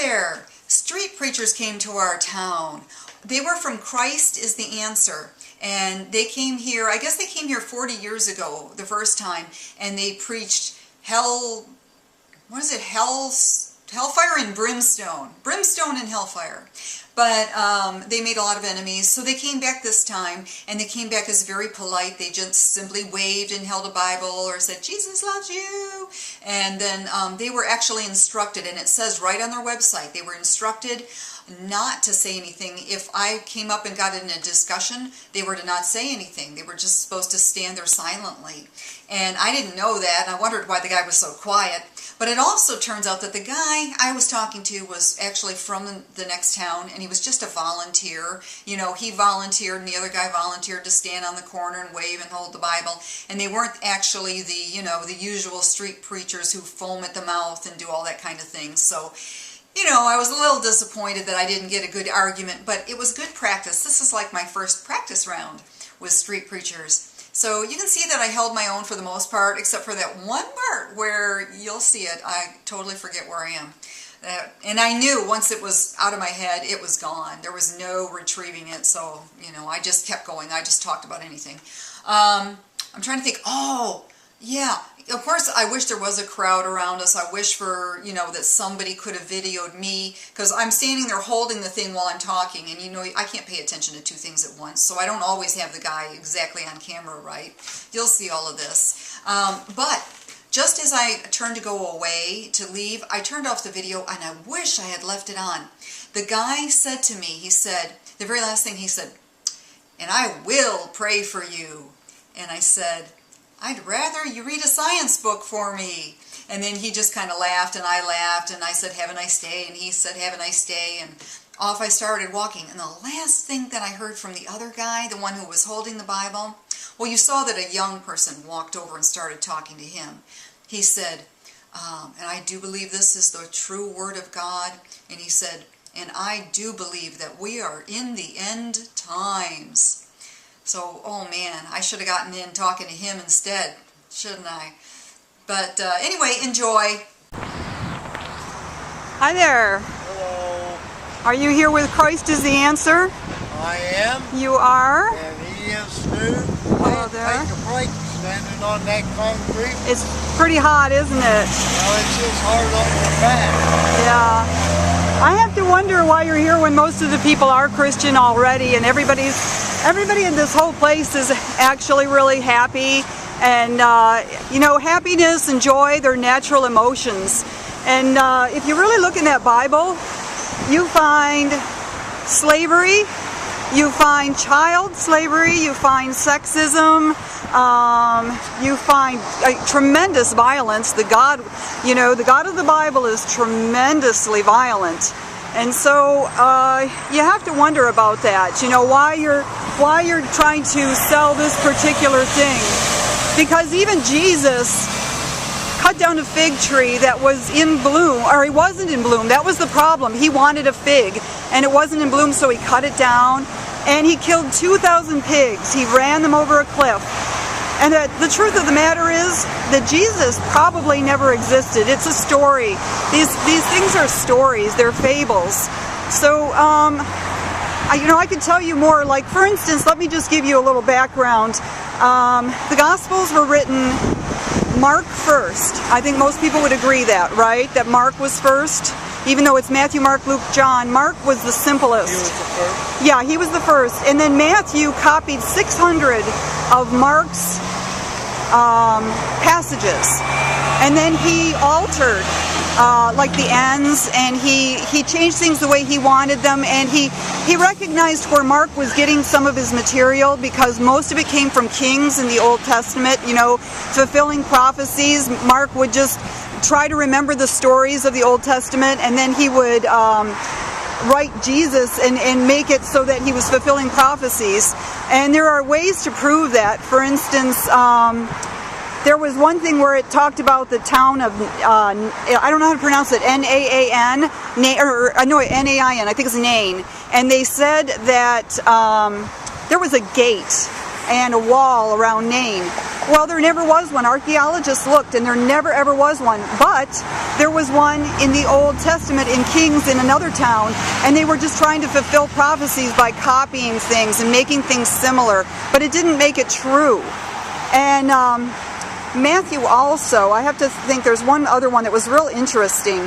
there! Street preachers came to our town. They were from Christ is the Answer. And they came here, I guess they came here 40 years ago, the first time, and they preached hellfire and brimstone. Brimstone and hellfire. But they made a lot of enemies, so they came back this time, and they came back as very polite. They just simply waved and held a Bible or said, Jesus loves you. And then they were actually instructed, and it says right on their website, they were instructed not to say anything. If I came up and got in a discussion, they were to not say anything. They were just supposed to stand there silently. And I didn't know that, and I wondered why the guy was so quiet. But it also turns out that the guy I was talking to was actually from the next town, and he was just a volunteer. You know, he volunteered, and the other guy volunteered to stand on the corner and wave and hold the Bible. And they weren't actually the, you know, the usual street preachers who foam at the mouth and do all that kind of thing. So, you know, I was a little disappointed that I didn't get a good argument, but it was good practice. This is like my first practice round with street preachers. So you can see that I held my own for the most part, except for that one part where you'll see it. I totally forget where I am. And I knew once it was out of my head, it was gone. There was no retrieving it. So, you know, I just kept going. I just talked about anything. I'm trying to think. Oh, yeah. Of course, I wish there was a crowd around us. I wish for, you know, that somebody could have videoed me, because I'm standing there holding the thing while I'm talking, and you know, I can't pay attention to two things at once, so I don't always have the guy exactly on camera, right? You'll see all of this. But just as I turned to go away, to leave, I turned off the video, and I wish I had left it on. The guy said to me, he said, the very last thing he said, "And I will pray for you." And I said, "I'd rather you read a science book for me." And then he just kind of laughed, and I laughed, and I said, "Have a nice day," and he said, "Have a nice day," and off I started walking. And the last thing that I heard from the other guy, the one who was holding the Bible, well, you saw that a young person walked over and started talking to him. He said, "And I do believe this is the true Word of God," and he said, "And I do believe that we are in the end times." So, oh man, I should have gotten in talking to him instead, shouldn't I? But anyway, enjoy. Hi there. Hello. Are you here with Christ is the Answer? I am. You are? And he is too. Hello there. Take a break standing on that concrete. It's pretty hot, isn't it? Well, it's just hard on your back. Yeah. I have to wonder why you're here when most of the people are Christian already, and everybody in this whole place is actually really happy. And you know, happiness and joy, they're natural emotions. And if you really look in that Bible, you find slavery, you find child slavery, you find sexism, you find tremendous violence. The God, you know, the God of the Bible is tremendously violent. And so you have to wonder about that, you know, why you're trying to sell this particular thing. Because even Jesus cut down a fig tree that was in bloom, or it wasn't in bloom. That was the problem. He wanted a fig, and it wasn't in bloom, so he cut it down, and he killed 2,000 pigs. He ran them over a cliff. And the truth of the matter is that Jesus probably never existed. It's a story. These things are stories. They're fables. So, you know, I could tell you more. Like, for instance, let me just give you a little background. The Gospels were written Mark first. I think most people would agree that, right? That Mark was first. Even though it's Matthew, Mark, Luke, John, Mark was the simplest. He was the first? Yeah, he was the first. And then Matthew copied 600 of Mark's passages. And then he altered like the ends, and he changed things the way he wanted them, and he recognized where Mark was getting some of his material, because most of it came from kings in the Old Testament, you know, fulfilling prophecies. Mark would just try to remember the stories of the Old Testament, and then he would write Jesus and make it so that he was fulfilling prophecies. And there are ways to prove that. For instance, there was one thing where it talked about the town of, I don't know how to pronounce it, N-A-A-N, no, N-A-I-N, I think it's Nain. And they said that there was a gate and a wall around Nain. Well, there never was one. Archaeologists looked and there never ever was one, but there was one in the Old Testament in Kings in another town, and they were just trying to fulfill prophecies by copying things and making things similar, but it didn't make it true. And Matthew also, I have to think there's one other one that was real interesting.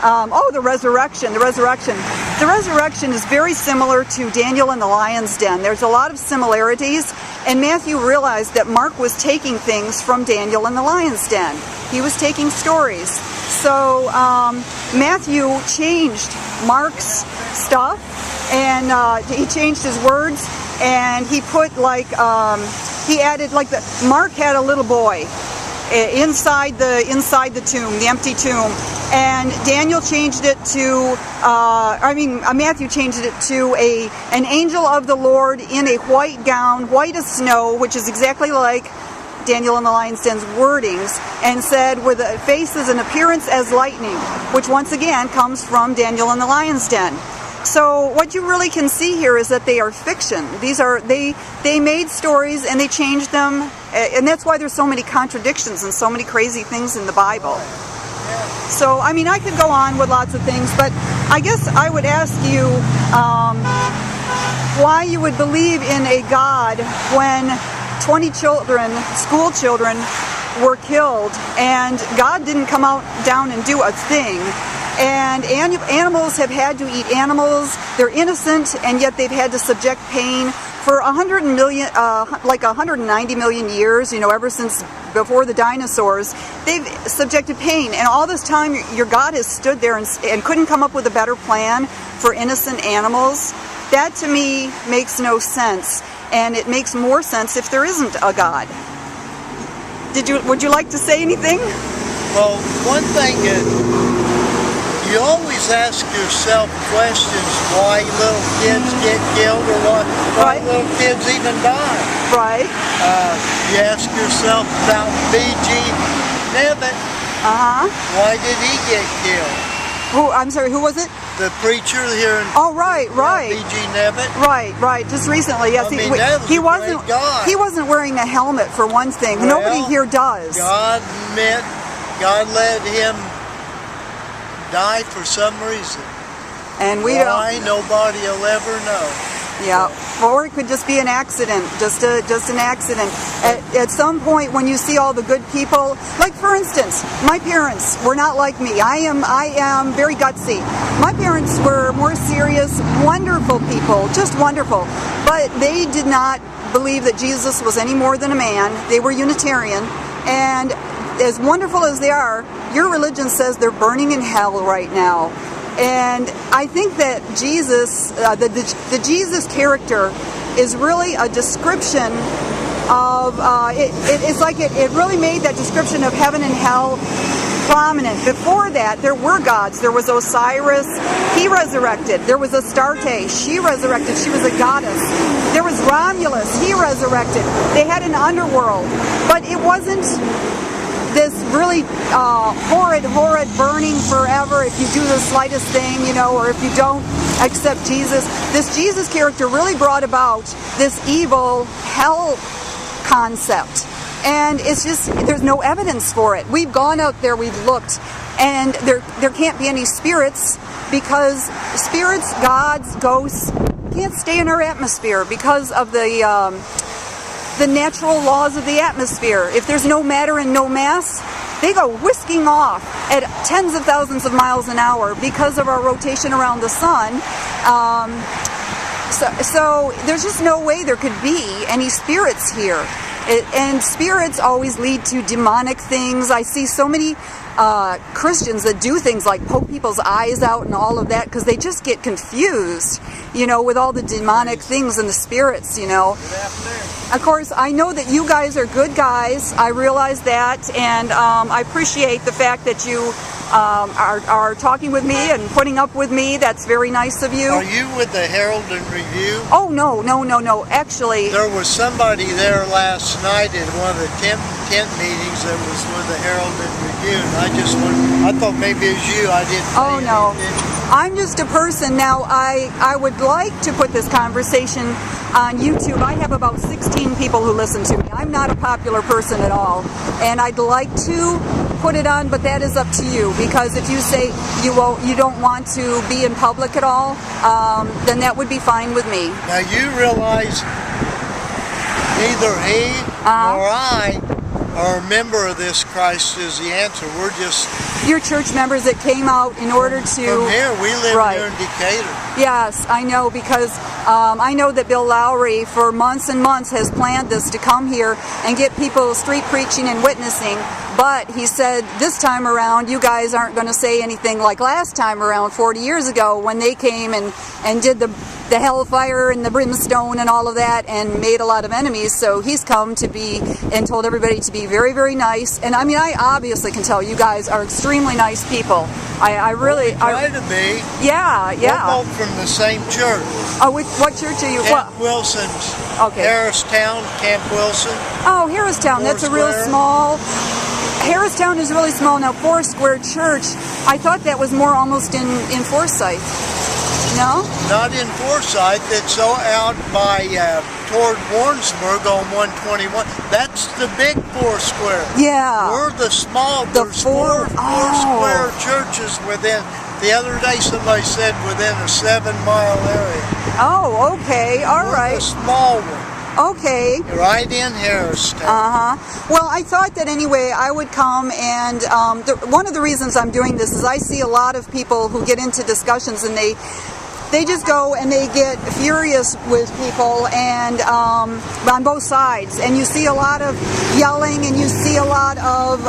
The resurrection. The resurrection is very similar to Daniel and the lion's den. There's a lot of similarities, and Matthew realized that Mark was taking things from Daniel and the lion's den. He was taking stories. So Matthew changed Mark's stuff, and he changed his words, and he put he added Mark had a little boy inside the tomb, the empty tomb, and Daniel changed it to Matthew changed it to an angel of the Lord in a white gown, white as snow, which is exactly like Daniel and the lion's den's wordings, and said with a face as an appearance as lightning, which once again comes from Daniel and the lion's den. So what you really can see here is that they are fiction. They made stories and they changed them, and that's why there's so many contradictions and so many crazy things in the Bible. So I mean, I could go on with lots of things, but I guess I would ask you why you would believe in a God when 20 children, school children, were killed and God didn't come down and do a thing. And animals have had to eat animals. They're innocent, and yet they've had to subject pain for 190 million years. Ever since before the dinosaurs, they've subjected pain. And all this time, your God has stood there and couldn't come up with a better plan for innocent animals. That to me makes no sense, and it makes more sense if there isn't a God. Would you like to say anything? Well, one thing is, you always ask yourself questions why little kids get killed or why little kids even die. Right. You ask yourself about B.G. Nevitt. Why did he get killed? I'm sorry, who was it? The preacher here in right. B.G. Nevitt. Right. Just recently, yes. He wasn't wearing a helmet for one thing. Well, nobody here does. God let him die for some reason. And why, nobody will ever know. Yeah, or it could just be an accident, just an accident. At some point when you see all the good people, like for instance, my parents were not like me. I am very gutsy. My parents were more serious, wonderful people, just wonderful. But they did not believe that Jesus was any more than a man. They were Unitarian, and as wonderful as they are, your religion says they're burning in hell right now. And I think that Jesus, the Jesus character, is really a description of, it's like it really made that description of heaven and hell prominent. Before that, there were gods. There was Osiris, he resurrected. There was Astarte, she resurrected. She was a goddess. There was Romulus, he resurrected. They had an underworld, but it wasn't this really horrid burning forever if you do the slightest thing, or if you don't accept Jesus. This Jesus character really brought about this evil hell concept. And it's just, there's no evidence for it. We've gone out there, we've looked, and there can't be any spirits, because spirits, gods, ghosts can't stay in our atmosphere because of the natural laws of the atmosphere. If there's no matter and no mass, they go whisking off at tens of thousands of miles an hour because of our rotation around the sun. So there's just no way there could be any spirits here. And spirits always lead to demonic things. I see so many Christians that do things like poke people's eyes out and all of that because they just get confused, with all the demonic things and the spirits, Of course, I know that you guys are good guys. I realize that, and I appreciate the fact that you are talking with me and putting up with me. That's very nice of you. Are you with the Herald and Review? Oh, no. Actually, there was somebody there last night in one of the tent meetings that was with the Herald and Review, and I thought maybe it was you. I didn't. Oh, no. I'm just a person. Now, I would like to put this conversation on YouTube. I have about 16 people who listen to me. I'm not a popular person at all. And I'd like to put it on, but that is up to you. Because if you say you don't want to be in public at all, then that would be fine with me. Now you realize neither he nor I are a member of this Christ is the Answer. We're just... You're church members that came out in order to... From here, we live here in Decatur. Yes, I know, because I know that Bill Lowery for months and months has planned this to come here and get people street preaching and witnessing, but he said this time around you guys aren't going to say anything like last time around 40 years ago when they came and did the hellfire and the brimstone and all of that and made a lot of enemies. So he's come to be and told everybody to be very, very nice. And I mean, I obviously can tell you guys are extremely nice people. I really... We try to be. Yeah, yeah. We're both from the same church. Oh, what church are you? Camp Wilson's. Okay. Harristown, Camp Wilson. Oh, Harristown. That's a real small... Harristown is really small. Now, Foursquare Church, I thought that was more almost in Forsyth. No? Not in Forsyth. It's out by toward Warrensburg on 121. That's the big Foursquare. Yeah. We're the small. There's four Foursquare churches within. The other day somebody said within a 7-mile area. Oh, okay. All right. We're the small one. Okay. Right in Harristown. Well, I thought that anyway I would come, and one of the reasons I'm doing this is I see a lot of people who get into discussions and they just go and they get furious with people, and on both sides, and you see a lot of yelling and you see a lot of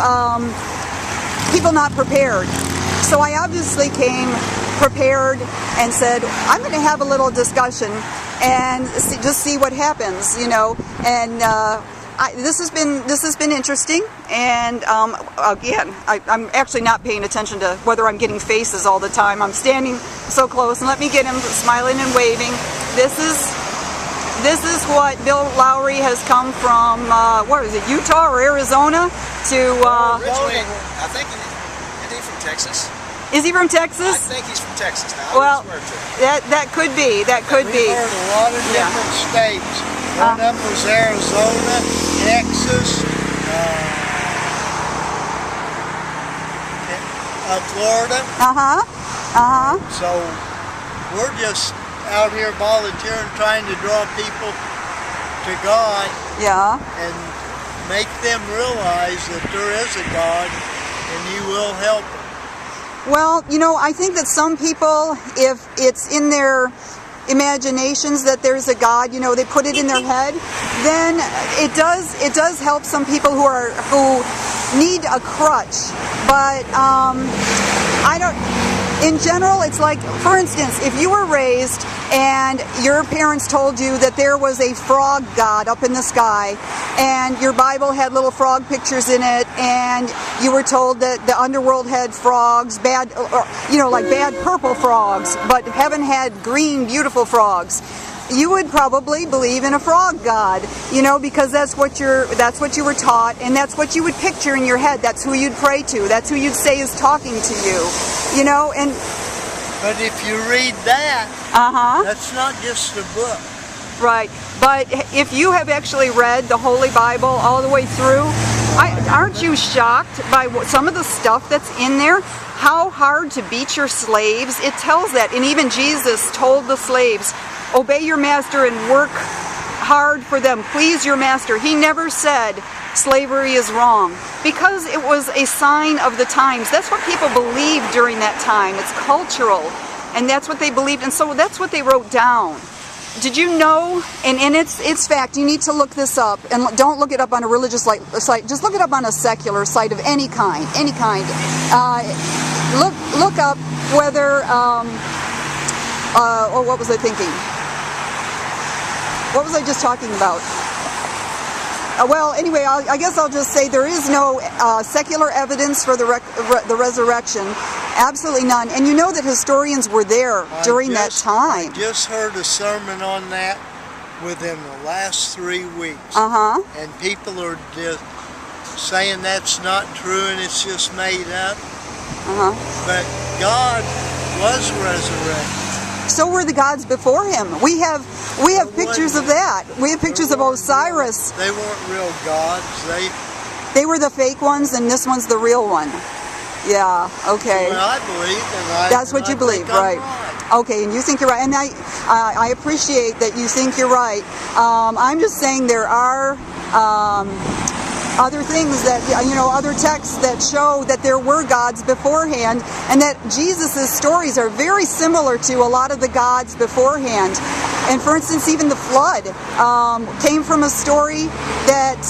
people not prepared. So I obviously came prepared and said I'm going to have a little discussion and just see what happens, you know. And this has been interesting. And again, I'm actually not paying attention to whether I'm getting faces all the time. I'm standing so close, and let me get him smiling and waving. This is what Bill Lowery has come from. What is it, Utah or Arizona? To originally, I think he's from Texas. Is he from Texas? I think he's from Texas now. Well, that could be. That could be. We've heard a lot of different states. One of them was Arizona, Texas, Florida. So we're just out here volunteering, trying to draw people to God. Yeah. And make them realize that there is a God, and He will help them. Well, you know, I think that some people, if it's in their imaginations that there's a God, you know, they put it in their head, then it does help some people who need a crutch. But I don't. In general, it's like, for instance, if you were raised and your parents told you that there was a frog god up in the sky, and your Bible had little frog pictures in it, and you were told that the underworld had frogs, bad, or, you know, like bad purple frogs, but heaven had green, beautiful frogs, you would probably believe in a frog god, you know, because that's what you were taught, and that's what you would picture in your head. That's who you'd pray to. That's who you'd say is talking to you, you know. And but if you read that, that's not just a book. Right. But if you have actually read the Holy Bible all the way through, aren't you shocked by some of the stuff that's in there? How hard to beat your slaves? It tells that. And even Jesus told the slaves, obey your master and work hard for them. Please your master. He never said slavery is wrong, because it was a sign of the times. That's what people believed during that time. It's cultural, and that's what they believed, and so that's what they wrote down. Did you know? And it's fact. You need to look this up, and don't look it up on a religious site. Just look it up on a secular site of any kind. Any kind. Look up whether. Or what was I thinking? What was I just talking about? Well, anyway, I guess I'll just say there is no secular evidence for the resurrection. Absolutely none. And you know that historians were there during that time. I just heard a sermon on that within the last 3 weeks. And people are just saying that's not true and it's just made up. But God was resurrected. So were the gods before him. We have pictures of that. We have pictures of Osiris. They weren't real gods. They were the fake ones, and this one's the real one. Yeah, okay. Well, I believe, that's what you believe, right? Okay, and you think you're right, and I appreciate that you think you're right. I'm just saying there are other things that, other texts that show that there were gods beforehand, and that Jesus' stories are very similar to a lot of the gods beforehand. And for instance, even the flood came from a story that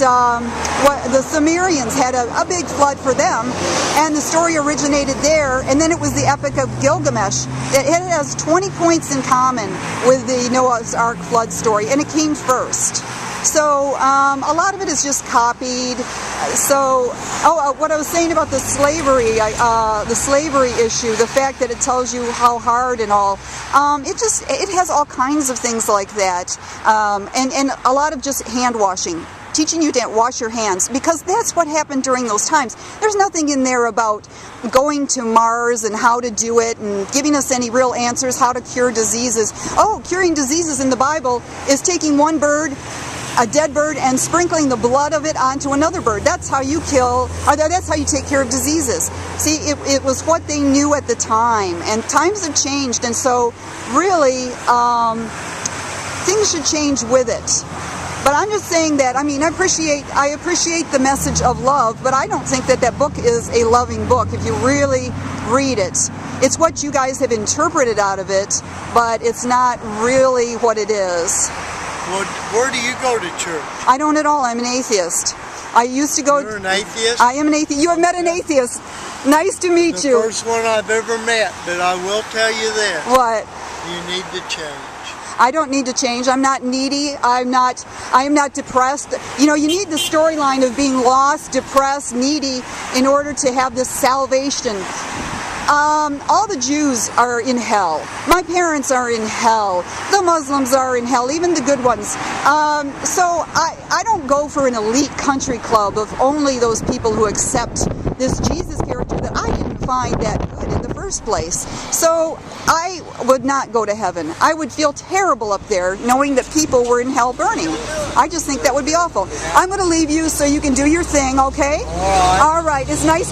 the Sumerians had a big flood for them, and the story originated there, and then it was the Epic of Gilgamesh. It has 20 points in common with the Noah's Ark flood story, and it came first. So a lot of it is just copied. So, what I was saying about the slavery issue, the fact that it tells you how hard and all, it has all kinds of things like that, and a lot of just hand washing. Teaching you to wash your hands, because that's what happened during those times. There's nothing in there about going to Mars and how to do it and giving us any real answers how to cure diseases. Oh, curing diseases in the Bible is taking one bird, a dead bird, and sprinkling the blood of it onto another bird. That's how you that's how you take care of diseases. See, it was what they knew at the time, and times have changed, and so really things should change with it. But I'm just saying that, I appreciate the message of love, but I don't think that book is a loving book if you really read it. It's what you guys have interpreted out of it, but it's not really what it is. Well, where do you go to church? I don't at all. I'm an atheist. I used to go... You're an atheist? I am an atheist. You have met an atheist. Nice to meet you. The first one I've ever met, but I will tell you this. What? You need to change. I don't need to change. I'm not needy. I am not depressed. You need the storyline of being lost, depressed, needy in order to have this salvation. All the Jews are in hell. My parents are in hell. The Muslims are in hell, even the good ones. So I don't go for an elite country club of only those people who accept this Jesus character that I didn't find that good in the first place. So I would not go to heaven. I would feel terrible up there knowing that people were in hell burning. I just think that would be awful. I'm going to leave you so you can do your thing, okay? All right. All right. It's nice to